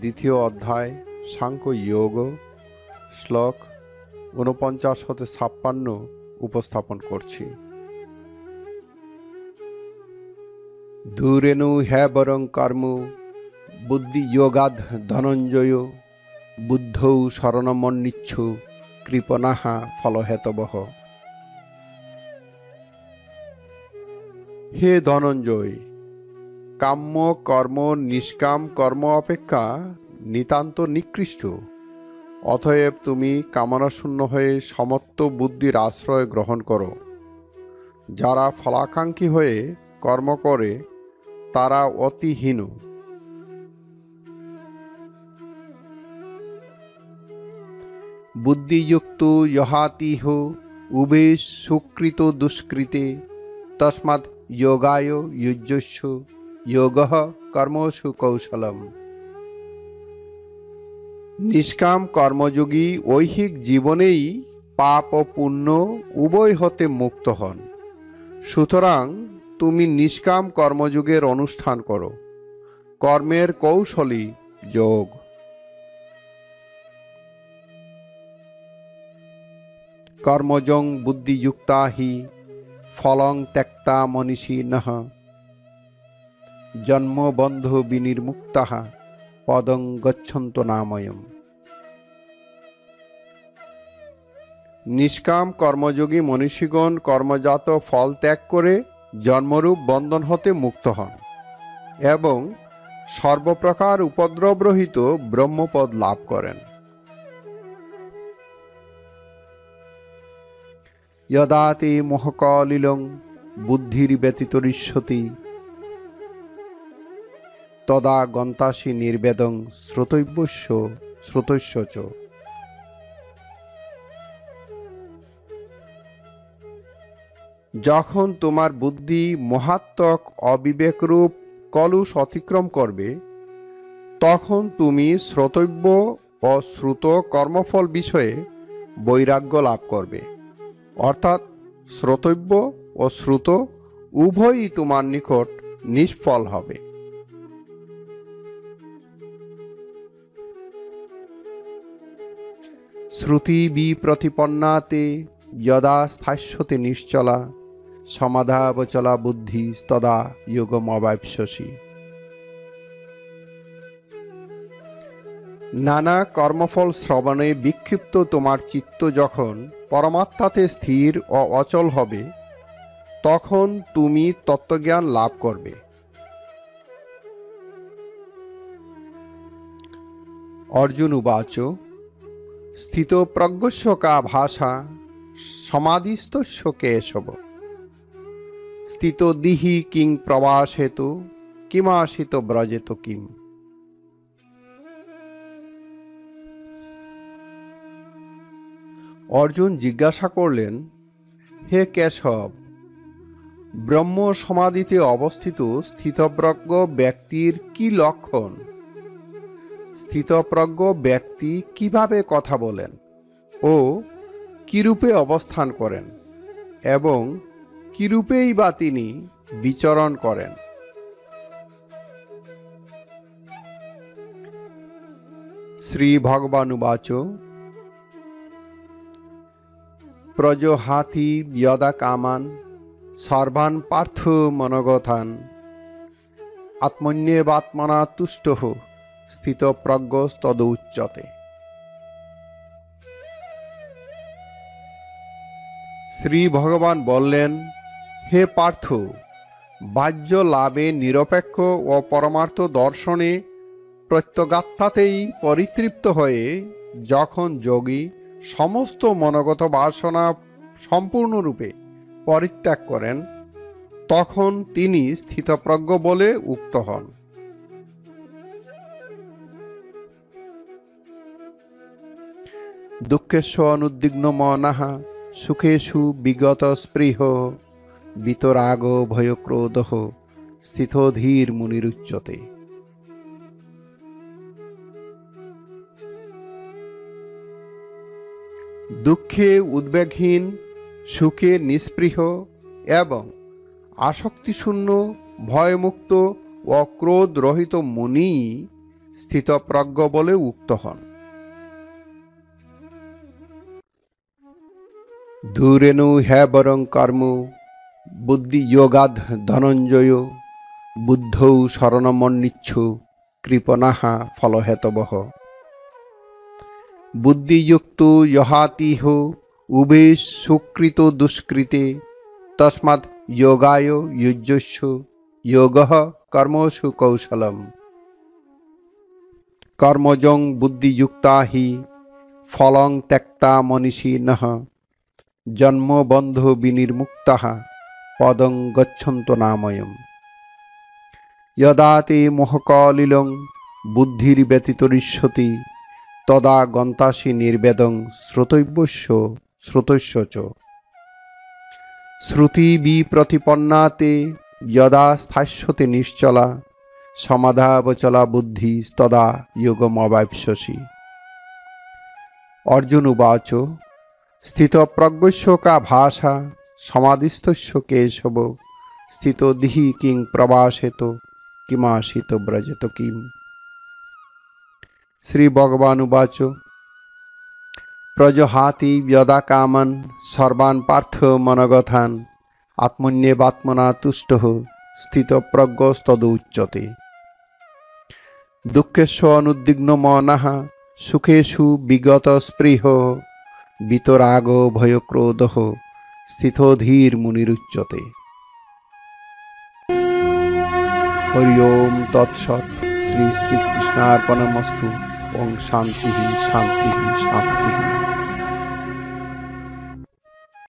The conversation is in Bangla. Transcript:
দ্বিতীয় অধ্যায় সাংখ্য যোগ শ্লোক 49-56 উপস্থাপন করছি। দূরেণু হ্যা বরং কর্ম বুদ্ধি যোগাদ ধনঞ্জয় বুদ্ধৌ শরণমন্নিচ্ছু কৃপণাহা ফলহেতবহ। হে ধনঞ্জয়, কাম্য কর্ম নিষ্কাম কর্ম অপেক্ষা নিতান্ত নিকৃষ্ট। অতএব তুমি কামনাশূন্য হয়ে সমত্ব বুদ্ধির আশ্রয় গ্রহণ করো। যারা ফলাকাঙ্ক্ষী হয়ে কর্ম করে তারা অতি হীন। বুদ্ধিযুক্ত যহাতিহ উভে সুকৃত দুষ্কৃতে তস্মাৎ যোগায় যুজ্যস্য যোগঃ কর্মসু কৌশলম। নিষ্কাম কর্মযোগী ঐহিক জীবনেই পাপ ও পুণ্য উভয় হতে মুক্ত হন। সুতরাং তুমি নিষ্কাম কর্মযোগের অনুষ্ঠান করো। কর্মের কৌশলী যোগ। কর্মজং বুদ্ধিযুক্তা হি ফলং ত্যক্তা মনীষিণঃ জন্মবন্ধ বিনির্মুক্তাঃ পদং গচ্ছন্তু নাময়ম। নিষ্কাম কর্মযোগী মনীষীগণ কর্মজাত ফল ত্যাগ করে জন্মরূপ বন্ধন হতে মুক্ত হন এবং সর্বপ্রকার উপদ্রবরহিত ব্রহ্মপদ লাভ করেন। যদা তে মোহকলিলং বুদ্ধির ব্যতিতরিষ্যতি তদা গন্তাসি নির্বেদং শ্রোতস্য চ। যখন তোমার বুদ্ধি মহাত্মক অবিবেকরূপ কলুষ অতিক্রম করবে তখন তুমি শ্রোতব্য ও শ্রুত কর্মফল বিষয়ে বৈরাগ্য লাভ করবে। অর্থাৎ শ্রোতব্য ও শ্রুত উভয়ই তোমার নিকট নিষ্ফল হবে। শ্রুতি বিপ্রতিপন্নাতে যদা স্থাস্যতে নিশ্চলা সমাধাবচলা বুদ্ধি তদা যোগমবাপ্স্যসি। নানা কর্মফল শ্রবণে বিক্ষিপ্ত তোমার চিত্ত যখন পরমাত্মাতে স্থির ও অচল হবে তখন তুমি তত্ত্বজ্ঞান লাভ করবে। অর্জুন উবাচ স্থিতপ্রজ্ঞস্য কা ভাষা সমাধিস্থস্য কেশব স্থিতদিহি কিং প্রবাসেত কিমাসিত ব্রজেত কিম। অর্জুন জিজ্ঞাসা করলেন, হে কেশব, ব্রহ্ম সমাধিতে অবস্থিত স্থিতপ্রজ্ঞ ব্যক্তির কি লক্ষণ? স্থিতপ্রজ্ঞ ব্যক্তি কিভাবে কথা বলেন ও কিরূপে অবস্থান করেন এবং কিরূপেই বা তিনি বিচরণ করেন? শ্রী ভগবানুবাচ প্রজহাতি যদা কামান সর্বান পার্থ মনগথান আত্মন্যেবাত্মনা তুষ্টঃ স্থিতপ্রজ্ঞস্তদুচ্যতে। শ্রী ভগবান বললেন, হে পার্থ, বাহ্য লাভে নিরপেক্ষ ও পরমার্থ দর্শনে প্রত্যগাত্মাতেই পরিতৃপ্ত হয়ে যখন যোগী সমস্ত মনোগত বাসনা সম্পূর্ণরূপে পরিত্যাগ করেন তখন তিনি স্থিতপ্রজ্ঞ বলে উক্ত হন। দুঃখেষু অনুদ্বিগ্ন মনঃ সুখেষু বিগত স্পৃহ বিতরাগ ভয়ক্রোধঃ স্থিতো ধীর মুনিরুচ্যতে। দুঃখে উদ্বেগহীন, সুখে নিস্পৃহ এবং আসক্তিশূন্য, ভয়মুক্ত ও ক্রোধ রহিত মুনি স্থিতপ্রজ্ঞ বলে উক্ত হন। দূরেণু হ্যা বরং কর্ম বুদ্ধি যোগাধ ধনঞ্জয় বুদ্ধৌ শরণমন্নিচ্ছু কৃপণাহা ফলহেতবহ। বুদ্ধিযুক্ত যহাতিহ উভে সুকৃত দুষ্কৃতে তস্মাৎ যোগায় যুজ্যস্য যোগঃ কর্মসু কৌশলম। কর্মজং বুদ্ধিযুক্তা হি ফলং ত্যক্তা মনীষিণঃ জন্মবন্ধ বিনির্মুক্তাঃ পদং গচ্ছন্তো নাময়ম। যদা তে মোহকলিলং বুদ্ধির্ব্যতিতরিষ্যতি তদা গন্তাসি নির্বেদং শ্রোতস্য চ। শ্রুতি বিপ্রতিপন্না তে যদা স্থাস্যতে নিশ্চলা সমাধাবচলা বুদ্ধি তদা যোগমবাপ্স্যসি। অর্জুন উবাচ স্থিতপ্রজ্ঞস্য কা ভাষা সমাধিস্থস্য কেশব স্থিতোধিঃ কিং প্রভাষেত কিমাসিত ব্রজেত কিম। শ্রী ভগবান উবাচ প্রজহাতি যদা কামান সর্বান পার্থ মনগথান আত্মন্যেবাত্মনা তুষ্টঃ স্থিতপ্রজ্ঞস্তদুচ্যতে। দুঃখেষু অনুদ্বিগ্ন মনঃ সুখেষু বিগতস্পৃহঃ বিতরাগো ভয়ক্রোধঃ স্থিতো ধীর মুনিরুচ্যতে। হরি ওম তৎসৎ। শ্রী শ্রীকৃষ্ণার্পণমস্তু। ওম শান্তি শান্তি শান্তি।